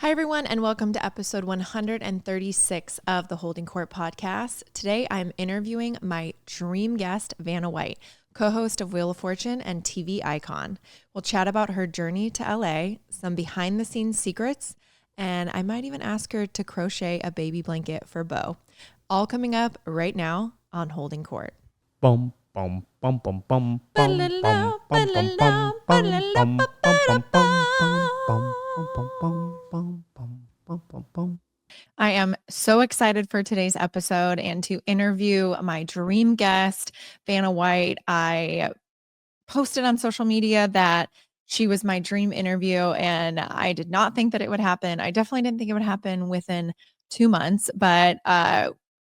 Hi, everyone, and welcome to episode 136 of the Holding Court podcast. Today, I'm interviewing my dream guest, Vanna White, co-host of Wheel of Fortune and TV icon. We'll chat about her journey to LA, some behind-the-scenes secrets, and I might even ask her to crochet a baby blanket for Beau. All coming up right now on Holding Court. Bum bum bum bum bum bum bum bum bum bum bum bum bum bum. I am so excited for today's episode and to interview my dream guest, Vanna White. I posted on social media that she was my dream interview, and I did not think that it would happen. I definitely didn't think it would happen within 2 months, but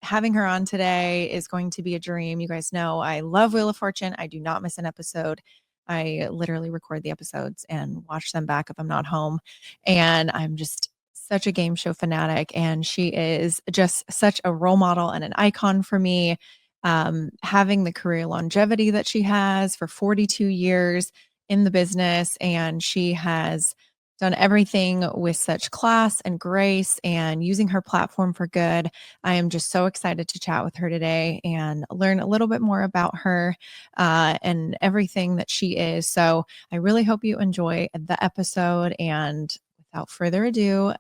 having her on today is going to be a dream. You guys know I love Wheel of Fortune. I do not miss an episode. I literally record the episodes and watch them back if I'm not home. And I'm just such a game show fanatic. And she is just such a role model and an icon for me. Having the career longevity that she has for 42 years in the business. And she has done everything with such class and grace and using her platform for good. I am just so excited to chat with her today and learn a little bit more about her and everything that she is. So I really hope you enjoy the episode. And without further ado,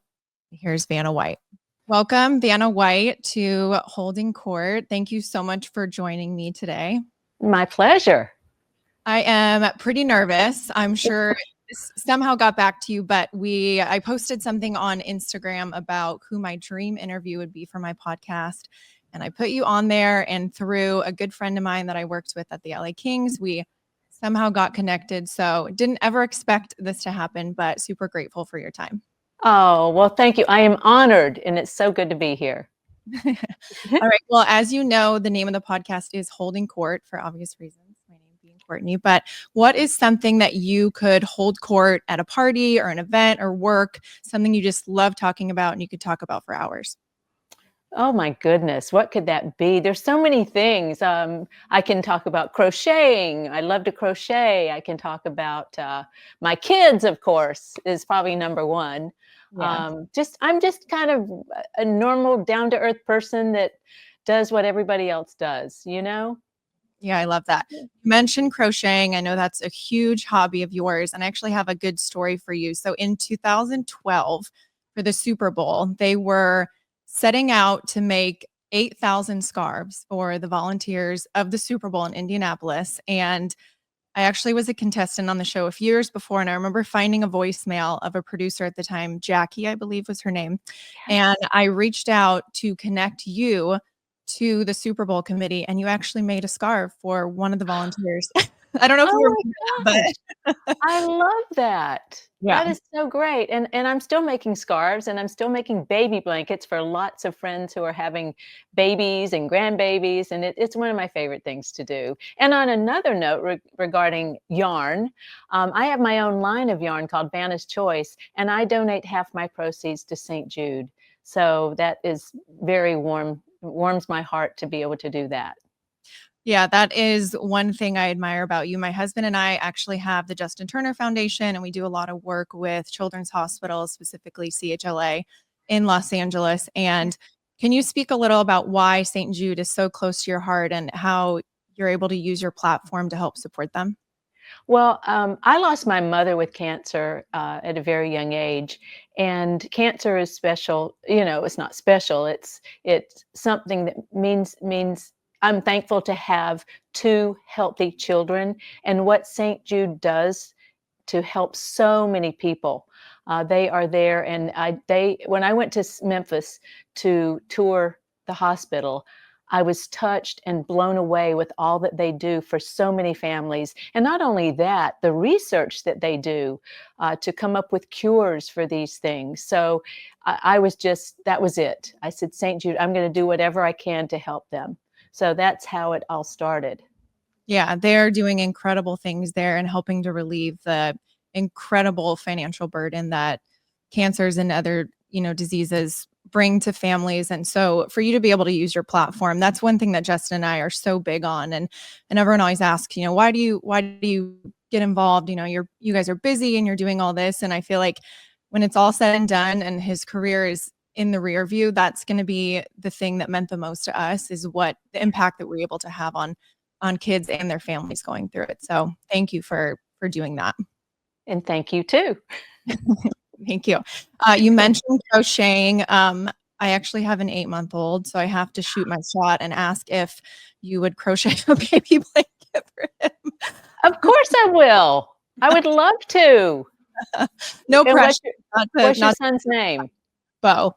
here's Vanna White. Welcome, Vanna White, to Holding Court. Thank you so much for joining me today. My pleasure. I am pretty nervous. I'm sure this somehow got back to you, but I posted something on Instagram about who my dream interview would be for my podcast. And I put you on there, and through a good friend of mine that I worked with at the LA Kings, we somehow got connected. So didn't ever expect this to happen, but super grateful for your time. Oh, well, thank you. I am honored, and it's so good to be here. All right. Well, as you know, the name of the podcast is Holding Court for obvious reasons. My name being Kourtney. But what is something that you could hold court at a party or an event or work, something you just love talking about and you could talk about for hours? Oh my goodness, what could that be? There's so many things. I can talk about crocheting. I love to crochet. I can talk about my kids, of course, is probably number one. Yeah. I'm just kind of a normal, down-to-earth person that does what everybody else does, you know? Yeah, I love that. You mentioned crocheting. I know that's a huge hobby of yours, and I actually have a good story for you. So in 2012, for the Super Bowl, they were setting out to make 8,000 scarves for the volunteers of the Super Bowl in Indianapolis. And I actually was a contestant on the show a few years before, and I remember finding a voicemail of a producer at the time, Jackie, I believe was her name. And I reached out to connect you to the Super Bowl committee, and you actually made a scarf for one of the volunteers. I don't know if you Oh remember my that, gosh. I love that. Yeah. That is so great. And I'm still making scarves, and I'm still making baby blankets for lots of friends who are having babies and grandbabies. And it's one of my favorite things to do. And on another note regarding yarn, I have my own line of yarn called Vanna's Choice, and I donate half my proceeds to St. Jude. So that is very warms my heart to be able to do that. Yeah, that is one thing I admire about you. My husband and I actually have the Justin Turner Foundation, and we do a lot of work with children's hospitals, specifically CHLA in Los Angeles. And can you speak a little about why St. Jude is so close to your heart and how you're able to use your platform to help support them? Well, I lost my mother with cancer at a very young age, and cancer is special. You know, it's not special. It's something that means I'm thankful to have two healthy children, and what St. Jude does to help so many people. They are there, and when I went to Memphis to tour the hospital, I was touched and blown away with all that they do for so many families. And not only that, the research that they do to come up with cures for these things. So I was that was it. I said, St. Jude, I'm going to do whatever I can to help them. So that's how it all started. Yeah, they're doing incredible things there and helping to relieve the incredible financial burden that cancers and other, diseases bring to families. And so for you to be able to use your platform, that's one thing that Justin and I are so big on. And everyone always asks, why do you get involved? You guys are busy and you're doing all this. And I feel like when it's all said and done and his career is in the rear view, that's going to be the thing that meant the most to us, is what the impact that we're able to have on kids and their families going through it. So thank you for doing that. And thank you too. Thank you. You mentioned crocheting. I actually have an 8-month-old, so I have to shoot my shot and ask if you would crochet a baby blanket for him. Of course I will. I would love to. No And pressure. what's your son's name? Bo.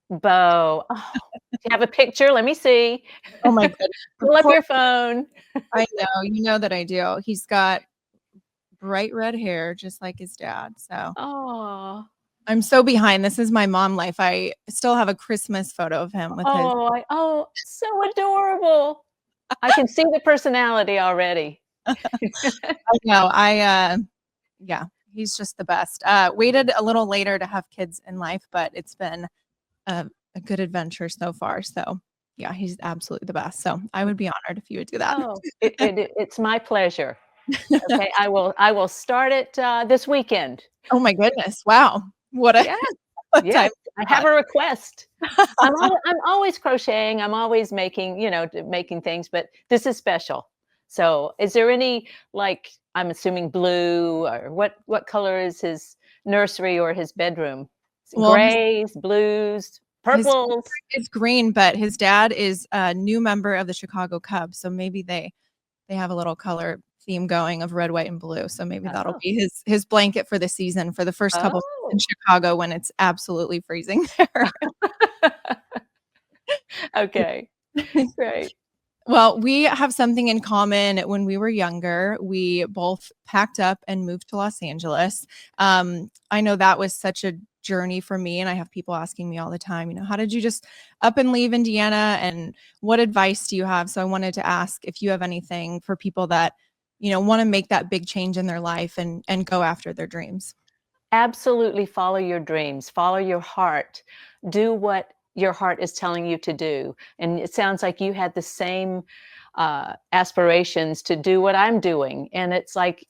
Bo. Oh, do you have a picture? Let me see. Oh my goodness. Pull up your phone. I know. You know that I do. He's got bright red hair, just like his dad. So Oh. I'm so behind. This is my mom life. I still have a Christmas photo of him with his. So adorable. I can see the personality already. I know. Yeah, he's just the best. Waited a little later to have kids in life, but it's been a good adventure so far. So yeah, he's absolutely the best. So I would be honored if you would do that. Oh, it's my pleasure. Okay, I will start it this weekend. Oh my goodness! Wow, what a Yes, what yes. time. I have a request. I'm always crocheting. I'm always making, making things, but this is special. So, is there any, like, I'm assuming blue, or what color is his nursery or his bedroom? Well, Grays, blues, his purples. is green, but his dad is a new member of the Chicago Cubs, so maybe they have a little color theme going of red, white, and blue. So maybe that'll be his blanket for the season, for the first couple months in Chicago when it's absolutely freezing there. Okay, great. Well, we have something in common. When we were younger, we both packed up and moved to Los Angeles. I know that was such a journey for me, and I have people asking me all the time, how did you just up and leave Indiana, and what advice do you have? So I wanted to ask if you have anything for people that, want to make that big change in their life and go after their dreams. Absolutely follow your dreams, follow your heart, do what your heart is telling you to do. And it sounds like you had the same aspirations to do what I'm doing. And it's like,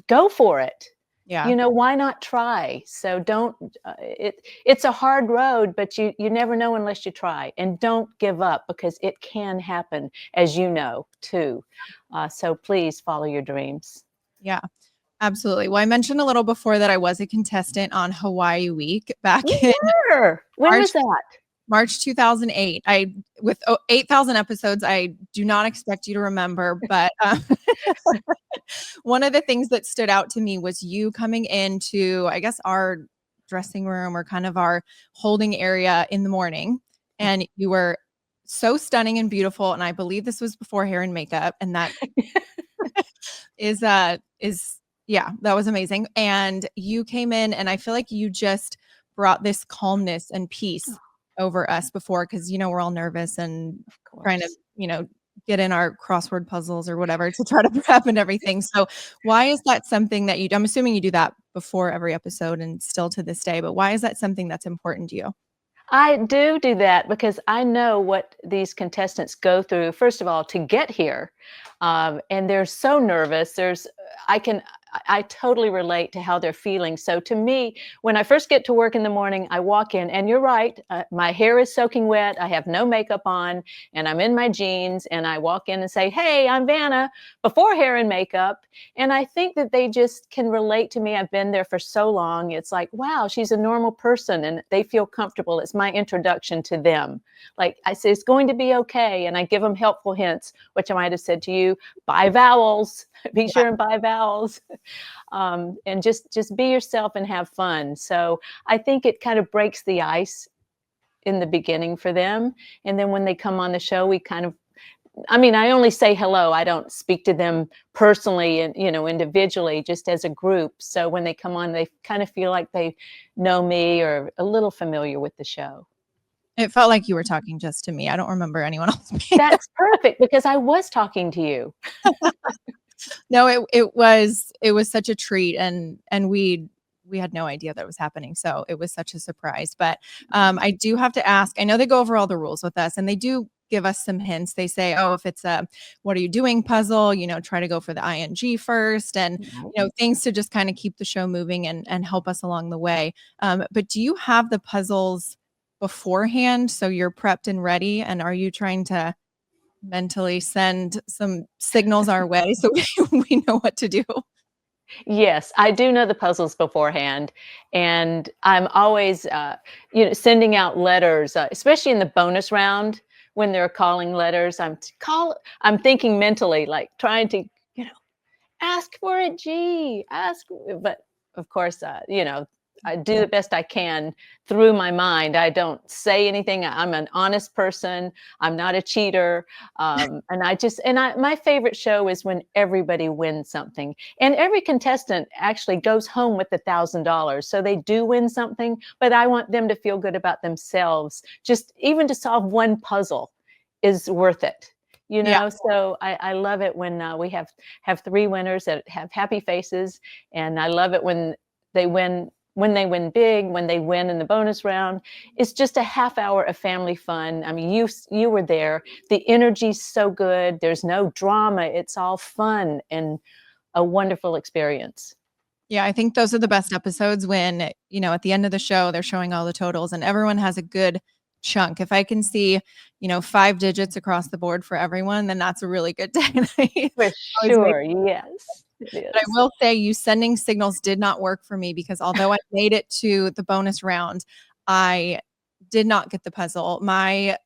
go for it. Yeah. Why not try? So don't, it's a hard road, but you never know unless you try. And don't give up, because it can happen, as you know, too. So please follow your dreams. Yeah. Absolutely. Well, I mentioned a little before that I was a contestant on Hawaii Week back in When was that? March 2008. With 8,000 episodes, I do not expect you to remember, but one of the things that stood out to me was you coming into, I guess, our dressing room, or kind of our holding area in the morning, and you were so stunning and beautiful. And I believe this was before hair and makeup, and that is yeah, that was amazing. And you came in, and I feel like you just brought this calmness and peace over us before, because, we're all nervous and trying to, get in our crossword puzzles or whatever to try to prep and everything. So why is that something that I'm assuming you do that before every episode and still to this day, but why is that something that's important to you? I do that because I know what these contestants go through, first of all, to get here. And they're so nervous. I totally relate to how they're feeling. So to me, when I first get to work in the morning, I walk in, and you're right, my hair is soaking wet. I have no makeup on, and I'm in my jeans, and I walk in and say, "Hey, I'm Vanna," before hair and makeup. And I think that they just can relate to me. I've been there for so long. It's like, wow, she's a normal person, and they feel comfortable. It's my introduction to them. Like I say, it's going to be okay. And I give them helpful hints, which I might have said to you, buy vowels, be sure and buy vowels. And just be yourself and have fun. So I think it kind of breaks the ice in the beginning for them. And then when they come on the show, we kind of, I only say hello. I don't speak to them personally and, individually, just as a group. So when they come on, they kind of feel like they know me or a little familiar with the show. It felt like you were talking just to me. I don't remember anyone else being That's perfect, because I was talking to you. No, it was such a treat, and we had no idea that was happening. So it was such a surprise. But I do have to ask, I know they go over all the rules with us, and they do give us some hints. They say, oh, if it's a what are you doing puzzle, try to go for the ing first, and things to just kind of keep the show moving and help us along the way. But do you have the puzzles beforehand so you're prepped and ready? And are you trying to mentally send some signals our way so we know what to do? Yes, I do know the puzzles beforehand, and I'm always, sending out letters, especially in the bonus round when they're calling letters. I'm thinking mentally, like trying to, you know, ask for it, G, but of course, I do the best I can through my mind. I don't say anything. I'm an honest person. I'm not a cheater. My favorite show is when everybody wins something, and every contestant actually goes home with $1,000. So they do win something, but I want them to feel good about themselves. Just even to solve one puzzle is worth it. Yeah. So I love it when we have three winners that have happy faces, and I love it when they win big, when they win in the bonus round. It's just a half hour of family fun. I mean, you were there. The energy's so good. There's no drama. It's all fun and a wonderful experience. Yeah, I think those are the best episodes when, at the end of the show, they're showing all the totals and everyone has a good chunk. If I can see, 5 digits across the board for everyone, then that's a really good day. For Always make sure. Yes, it But I is. will say you sending signals did not work for me because although I made it to the bonus round, I did not get the puzzle. Mine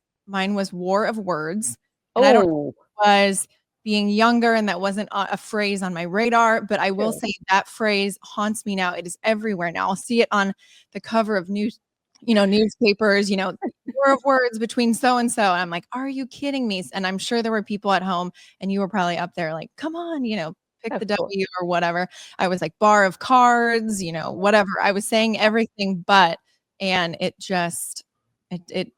was War of Words, and I don't know Oh, if it was being younger and that wasn't a phrase on my radar, but I will sure. say that phrase haunts me now. It is everywhere now. I'll see it on the cover of newspapers, War of Words between so and so. And I'm like, are you kidding me? And I'm sure there were people at home and you were probably up there like, come on, pick the Of course. W or whatever. I was like bar of cards, whatever. I was saying everything but, and it just, it,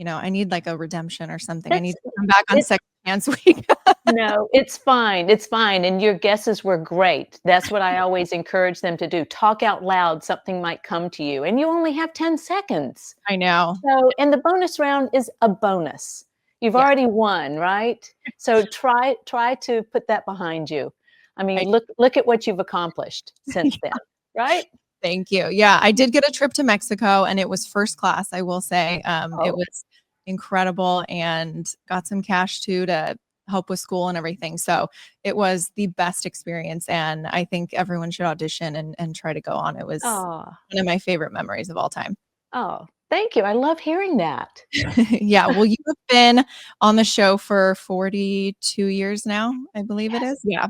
I need like a redemption or something. I need It's to come back on it second chance week. No, it's fine, it's fine, and your guesses were great. That's what I always encourage them to do. Talk out loud, something might come to you, and you only have 10 seconds. I know. And the bonus round is a bonus. You've Yeah. already won, right? So try to put that behind you. I mean, I, look at what you've accomplished since then, right? Thank you. Yeah, I did get a trip to Mexico and it was first class, I will say. It Oh, was incredible and got some cash too to help with school and everything. So it was the best experience. And I think everyone should audition and try to go on. It was oh, one of my favorite memories of all time. oh, thank you. I love hearing that. Yeah. Well, you have been on the show for 42 years now, I believe it is. Yes,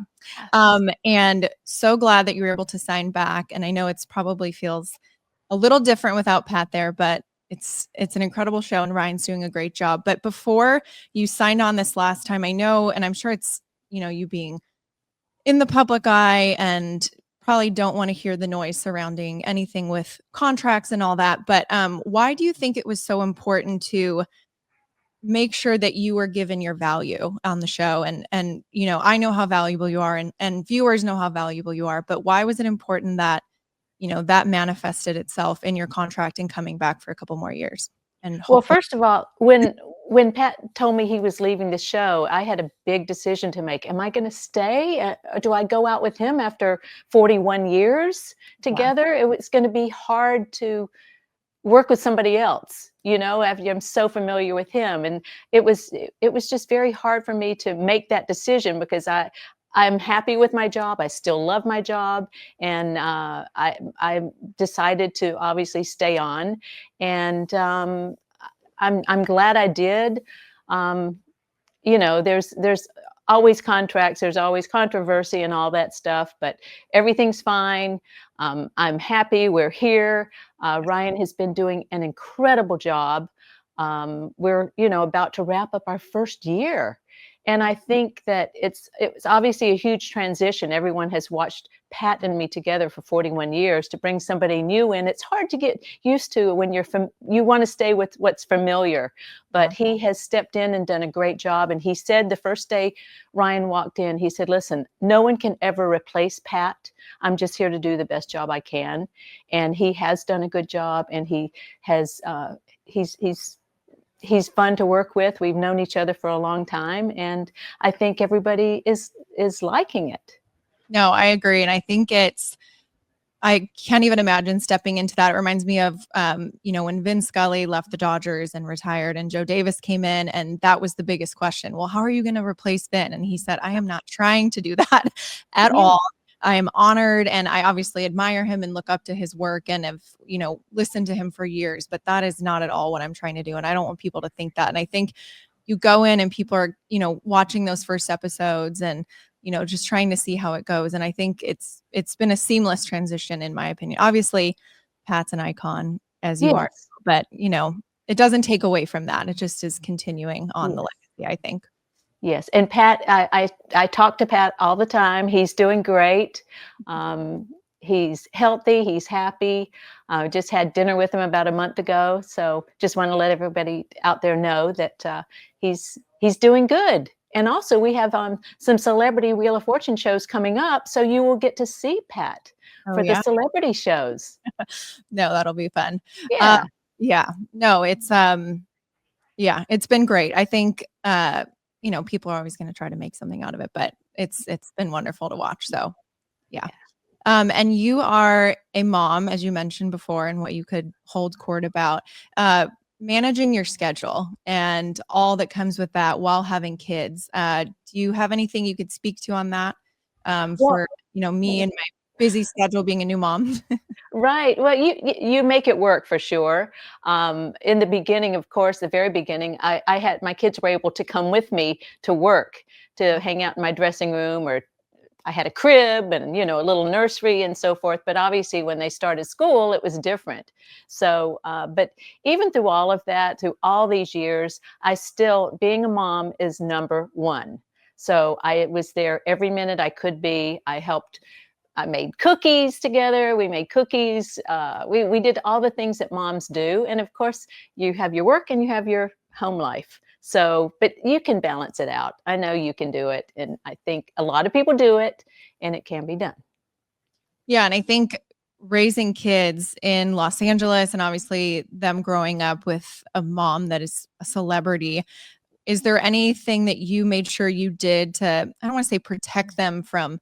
Yeah. yes. And so glad that you were able to sign back. And I know it's probably feels a little different without Pat there, but it's an incredible show and Ryan's doing a great job. But before you signed on this last time, I know, and I'm sure it's, you being in the public eye and probably don't want to hear the noise surrounding anything with contracts and all that. But why do you think it was so important to make sure that you are given your value on the show? And I know how valuable you are and viewers know how valuable you are, but why was it important that that manifested itself in your contract and coming back for a couple more years and Well, hopefully. first of all, when Pat told me he was leaving the show, I had a big decision to make. Am I going to stay? Or do I go out with him after 41 years Yeah. together? It was going to be hard to work with somebody else, after I'm so familiar with him. And it was just very hard for me to make that decision because I'm happy with my job. I still love my job, and I decided to obviously stay on, and I'm glad I did. Um, there's always contracts, there's always controversy and all that stuff, but everything's fine. I'm happy we're here. Ryan has been doing an incredible job. We're about to wrap up our first year. And I think that it's obviously a huge transition. Everyone has watched Pat and me together for 41 years. To bring somebody new in, it's hard to get used to when you want to stay with what's familiar. Yeah. But he has stepped in and done a great job. And he said the first day Ryan walked in, he said, "Listen, no one can ever replace Pat. I'm just here to do the best job I can." And he has done a good job, and he has he's he's fun to work with. We've known each other for a long time, and I think everybody is liking it. No, I agree. And I think I can't even imagine stepping into that. It reminds me of, when Vin Scully left the Dodgers and retired and Joe Davis came in, and that was the biggest question. Well, how are you going to replace Vin? And he said, I am not trying to do that at Yeah. all. I am honored, and I obviously admire him and look up to his work and have, listened to him for years, but that is not at all what I'm trying to do. And I don't want people to think that. And I think you go in and people are, watching those first episodes and, just trying to see how it goes. And I think it's been a seamless transition, in my opinion. Obviously, Pat's an icon, as you are, Yes. but it doesn't take away from that. It just is continuing on the legacy, I think. Yes, and Pat, I talk to Pat all the time. He's doing great. He's healthy. He's happy. Just had dinner with him about a month ago. So just want to let everybody out there know that he's doing good. And also, we have some celebrity Wheel of Fortune shows coming up, so you will get to see Pat Oh, for the yeah? celebrity shows. No, that'll be fun. Yeah. Yeah. No, it's it's been great. I think people are always going to try to make something out of it, but it's been wonderful to watch. So yeah. And you are a mom, as you mentioned before, and what you could hold court about, managing your schedule and all that comes with that while having kids. Do you have anything you could speak to on that? Well, For, me and my busy schedule being a new mom. right. Well, you make it work for sure. In the beginning, of course, the very beginning, I had my kids were able to come with me to work, to hang out in my dressing room, or I had a crib and a little nursery and so forth. But obviously, when they started school, it was different. So, but even through all of that, through all these years, I still being a mom is number one. So I was there every minute I could be. I made cookies together. We made cookies. We did all the things that moms do. And of course, you have your work and you have your home life. So, but you can balance it out. I know you can do it. And I think a lot of people do it, and it can be done. Yeah. And I think raising kids in Los Angeles and obviously them growing up with a mom that is a celebrity, is there anything that you made sure you did to, I don't want to say protect them from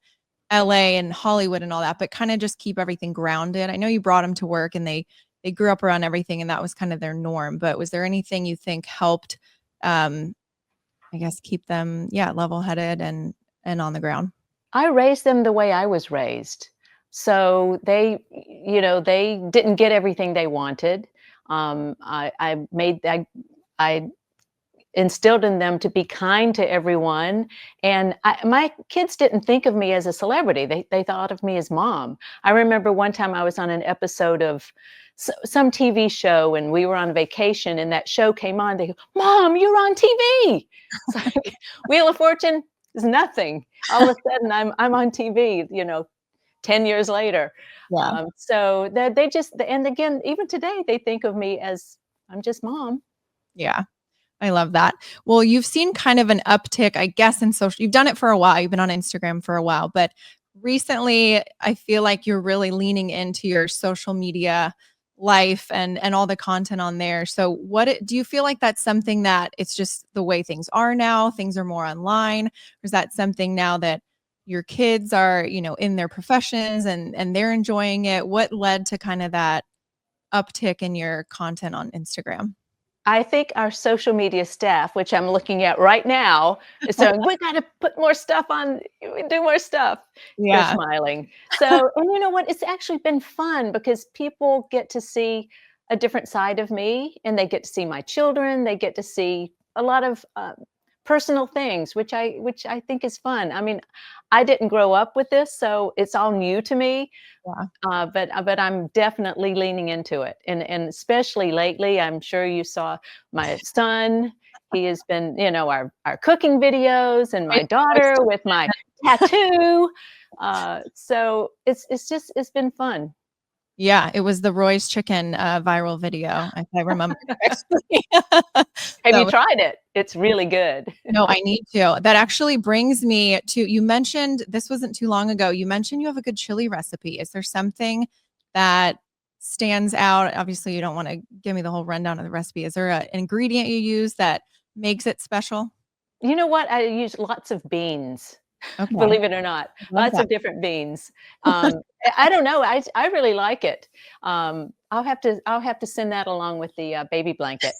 LA and Hollywood and all that, but kind of just keep everything grounded? I know you brought them to work and they grew up around everything and that was kind of their norm, but was there anything you think helped, I guess, keep them, level-headed and on the ground? I raised them the way I was raised. So they didn't get everything they wanted. I instilled in them to be kind to everyone. And my kids didn't think of me as a celebrity. They thought of me as mom. I remember one time I was on an episode of some TV show and we were on vacation and that show came on. They go, Mom, you're on TV. It's like Wheel of Fortune is nothing. All of a sudden I'm on TV, 10 years later. Yeah. So that they just, and again, even today, they think of me as I'm just mom. Yeah. I love that. Well, you've seen kind of an uptick, I guess, in social. You've done it for a while. You've been on Instagram for a while, but recently I feel like you're really leaning into your social media life and all the content on there. So do you feel like that's something that it's just the way things are now? Things are more online? Or is that something now that your kids are, in their professions and they're enjoying it? What led to kind of that uptick in your content on Instagram? I think our social media staff, which I'm looking at right now, is saying, we got to put more stuff on, do more stuff. They're Yeah. smiling. So, and you know what? It's actually been fun because people get to see a different side of me and they get to see my children. They get to see a lot of personal things, which I think is fun. I mean, I didn't grow up with this, so it's all new to me. Yeah. But I'm definitely leaning into it, and especially lately, I'm sure you saw my son. He has been, our cooking videos, and my daughter with my tattoo. So it's been fun. Yeah, it was the Roy's chicken viral video, if I remember correctly. Have you So, tried it? It's really good. no, I need to. That actually brings me to, you mentioned, this wasn't too long ago, you mentioned you have a good chili recipe. Is there something that stands out? Obviously, you don't want to give me the whole rundown of the recipe. Is there an ingredient you use that makes it special? You know what? I use lots of beans, Okay. believe it or not, Love lots that. of different beans. I don't know. I really like it. I'll have to send that along with the baby blanket.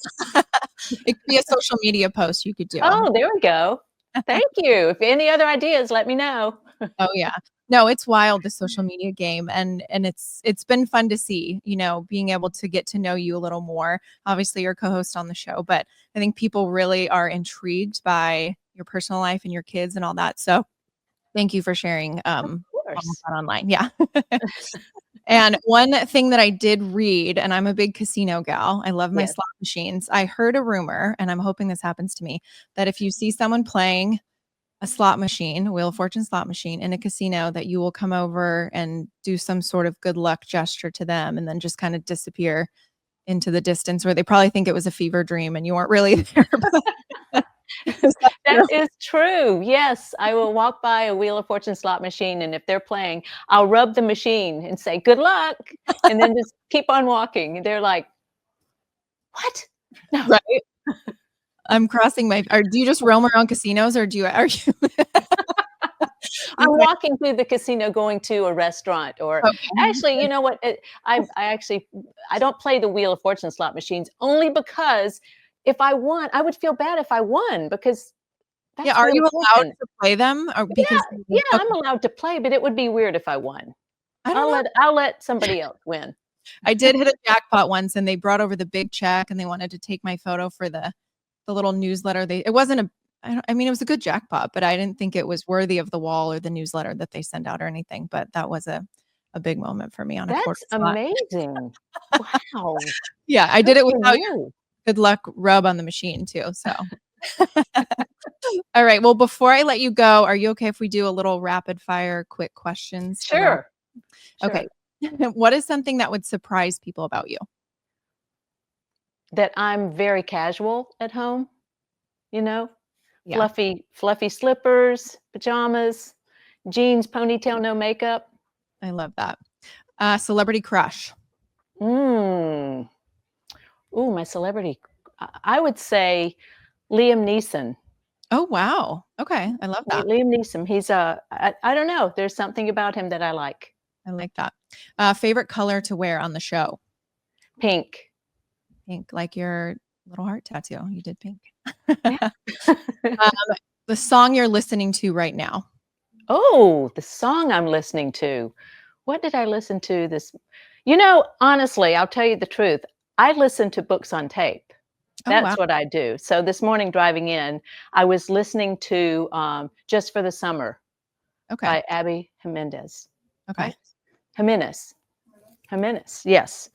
It could be a social media post you could do. Oh, there we go. Thank you. If any other ideas, let me know. Oh, yeah. No, it's wild, the social media game, and it's been fun to see, being able to get to know you a little more. Obviously, you're a co-host on the show, but I think people really are intrigued by your personal life and your kids and all that. So thank you for sharing Of all of course. that online. Yeah. And one thing that I did read, and I'm a big casino gal, I love my Yes. slot machines. I heard a rumor, and I'm hoping this happens to me, that if you see someone playing a slot machine, Wheel of Fortune slot machine in a casino, that you will come over and do some sort of good luck gesture to them and then just kind of disappear into the distance where they probably think it was a fever dream and you weren't really there. Is that That true? is true. Yes, I will walk by a Wheel of Fortune slot machine, and if they're playing, I'll rub the machine and say, "Good luck," and then just keep on walking. They're like, "What?" No. Right? I'm crossing my or do you just roam around casinos or are you I'm walking through the casino going to a restaurant or actually, okay. you know what? I don't play the Wheel of Fortune slot machines only because if I won, I would feel bad if I won because Yeah, that's are really you allowed important. to play them or Yeah, because yeah, okay, I'm allowed to play, but it would be weird if I won. I don't I'll know. let somebody else win. I did hit a jackpot once and they brought over the big check and they wanted to take my photo for the little newsletter. It wasn't a I mean, it was a good jackpot, but I didn't think it was worthy of the wall or the newsletter that they send out or anything. But that was a big moment for me on a quarter That's slot. amazing. Wow, Yeah, I good did it for without your you. good luck rub on the machine too. So, all right. Well, before I let you go, are you okay if we do a little rapid fire, quick questions to wrap? Sure, Okay. sure. What is something that would surprise people about you? That I'm very casual at home, you know? Yeah, Fluffy slippers, pajamas, jeans, ponytail, no makeup. I love that. Celebrity crush. Mm. Ooh, my celebrity. I would say Liam Neeson. Oh, wow. Okay. I love that. Liam Neeson. I don't know. There's something about him that I like. I like that. Favorite color to wear on the show? Pink. Pink, like your little heart tattoo. You did pink. Yeah. Uh, the song you're listening to right now. Oh, the song I'm listening to. What did I listen to this? Honestly, I'll tell you the truth. I listen to books on tape. Oh, wow. That's what I do. So this morning driving in, I was listening to Just for the Summer Okay. by Abby Jimenez. Okay. Right? Jimenez. Jimenez. Yes.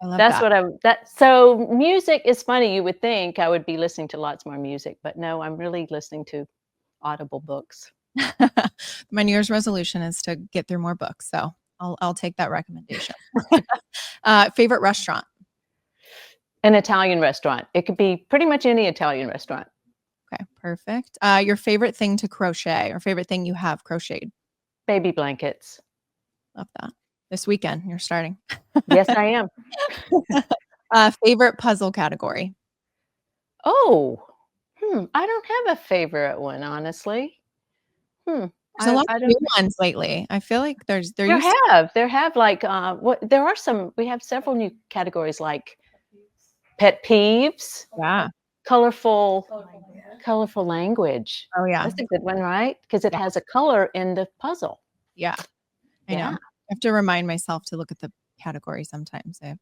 I love That's that. what so music is funny. You would think I would be listening to lots more music, but no, I'm really listening to Audible books. My New Year's resolution is to get through more books, so I'll take that recommendation. Favorite restaurant? An Italian restaurant. It could be pretty much any Italian restaurant. Okay, perfect. Your favorite thing to crochet or favorite thing you have crocheted? Baby blankets. Love that. This weekend, you're starting. Yes, I am. Favorite puzzle category? Oh, I don't have a favorite one, honestly. Hmm. There's a lot I of new don't. ones lately. I feel like there There used to have like there are some. We have several new categories like pet peeves, yeah. colorful, colorful language. Oh, yeah. That's a good one, right? Because it Yeah, has a color in the puzzle. yeah, I know. Yeah. I have to remind myself to look at the category sometimes. I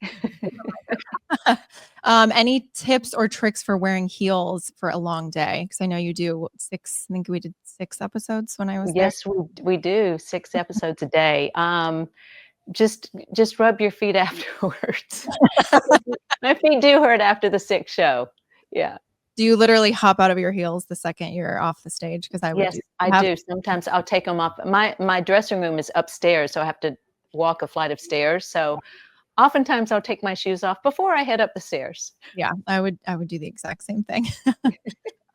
have any tips or tricks for wearing heels for a long day? Because I know you do 6 I think we did 6 episodes when I was there. Yes, we do 6 episodes a day. Just rub your feet afterwards. My feet do hurt after the 6th show. Yeah. Do you literally hop out of your heels the second you're off the stage? Because I would Yes, do I have do. Sometimes I'll take them off. My dressing room is upstairs, so I have to walk a flight of stairs. So oftentimes I'll take my shoes off before I head up the stairs. yeah, I would do the exact same thing.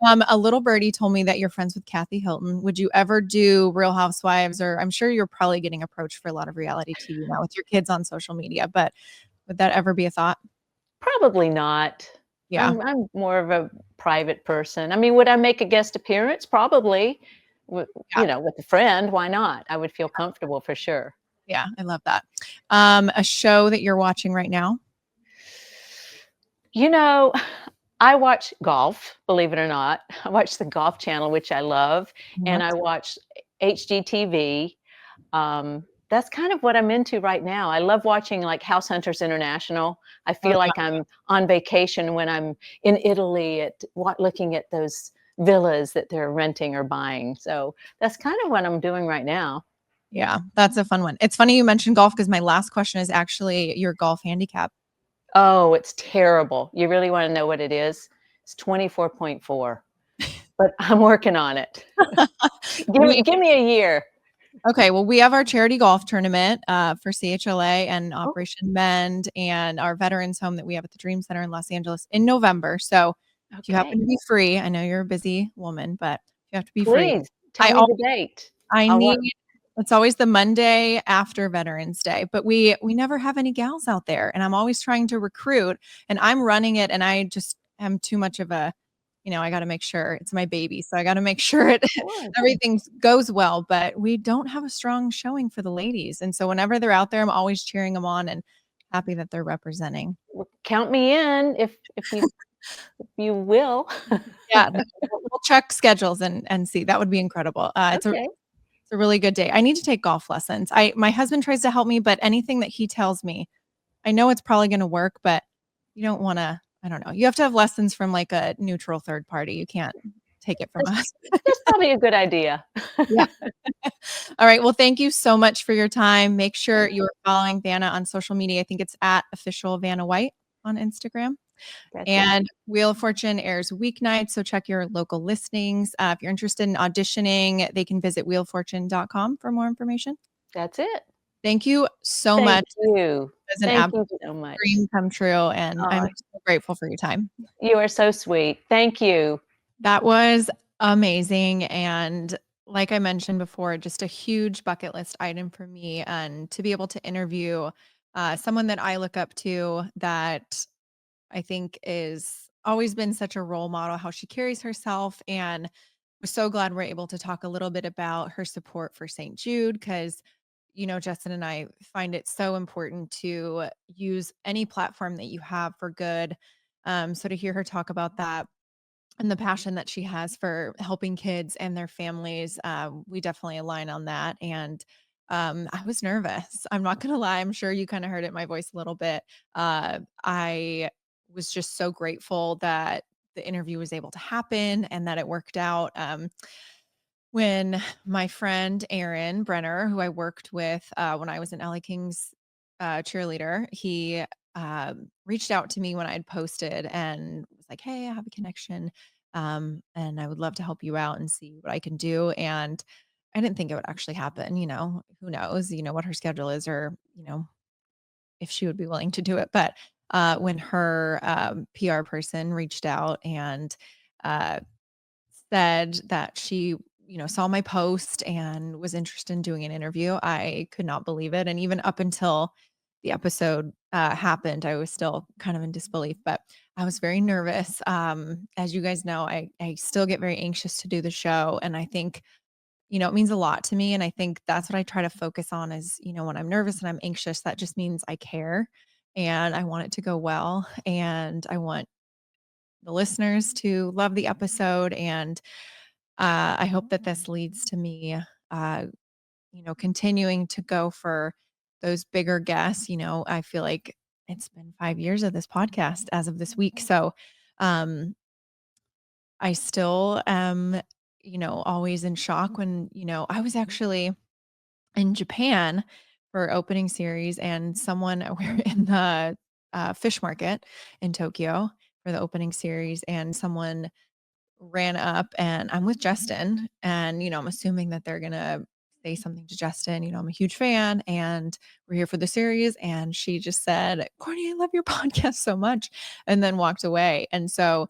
A little birdie told me that you're friends with Kathy Hilton. Would you ever do Real Housewives? Or I'm sure you're probably getting approached for a lot of reality TV now with your kids on social media, but would that ever be a thought? Probably not. Yeah. I'm more of a private person. I mean, would I make a guest appearance? Probably. Yeah. With a friend, why not? I would feel comfortable for sure. Yeah. I love that. A show that you're watching right now? You know, I watch golf, believe it or not. I watch the Golf Channel, which I love, and I What? watch HGTV. That's kind of what I'm into right now. I love watching like House Hunters International. I Oh, feel yeah. like I'm on vacation when I'm in Italy looking at those villas that they're renting or buying. So that's kind of what I'm doing right now. Yeah. That's a fun one. It's funny you mentioned golf because my last question is actually your golf handicap. Oh, it's terrible. You really want to know what it is? It's 24.4, but I'm working on it. We Give me a year. Okay, well, we have our charity golf tournament for CHLA and Oh, Operation Mend and our veterans home that we have at the Dream Center in Los Angeles in November. So if you happen okay. to be free, I know you're a busy woman, but if you have to be free, Please tell I me al- the date. I I'll need work. it's always the Monday after Veterans Day, but we never have any gals out there, and I'm always trying to recruit, and I'm running it, and I just am too much of a, I got to make sure it's my baby, so I got to make sure it Sure. everything goes well. But we don't have a strong showing for the ladies, and so whenever they're out there, I'm always cheering them on and happy that they're representing. Well, count me in if you will. Yeah, no, we'll check schedules and see. That would be incredible. Okay. It's a really good day. I need to take golf lessons. My husband tries to help me, but anything that he tells me, I know it's probably going to work, but you don't want to, I don't know. You have to have lessons from like a neutral third party. You can't take it from That's us. that's probably a good idea. Yeah. All right. Well, thank you so much for your time. Make sure you're following Vanna on social media. I think it's at official Vanna White on Instagram. That's it. And Wheel of Fortune airs weeknights, so check your local listings. If you're interested in auditioning, they can visit wheelfortune.com for more information. That's it. Thank you so Thank much. you. It was an Thank absolute you so much. dream come true, and I'm Aw, so grateful for your time. you are so sweet. Thank you. That was amazing, and like I mentioned before, just a huge bucket list item for me, and to be able to interview, someone that I look up to that I think is always been such a role model, how she carries herself. And we're so glad we're able to talk a little bit about her support for St. Jude because, Justin and I find it so important to use any platform that you have for good. So to hear her talk about that and the passion that she has for helping kids and their families, we definitely align on that. And I was nervous. I'm not gonna lie. I'm sure you kind of heard it in my voice a little bit. I was just so grateful that the interview was able to happen and that it worked out. When my friend Aaron Brenner, who I worked with when I was an LA Kings cheerleader, he reached out to me when I had posted and was like, "Hey, I have a connection, and I would love to help you out and see what I can do." And I didn't think it would actually happen. Who knows? What her schedule is, or if she would be willing to do it. But when her PR person reached out and uh, said that she, saw my post and was interested in doing an interview, I could not believe it. And even up until the episode happened, I was still kind of in disbelief, but I was very nervous. As you guys know, I still get very anxious to do the show. And I think, it means a lot to me. And I think that's what I try to focus on is, when I'm nervous and I'm anxious, that just means I care and I want it to go well. And I want the listeners to love the episode. And I hope that this leads to me, continuing to go for those bigger guests. I feel like it's been 5 years of this podcast as of this week. So um, I still am, always in shock when, I was actually in Japan for opening series and someone we're in the fish market in Tokyo for the opening series and someone ran up and I'm with Justin and, I'm assuming that they're going to say something to Justin. I'm a huge fan and we're here for the series. And she just said, "Courtney, I love your podcast so much," and then walked away. And so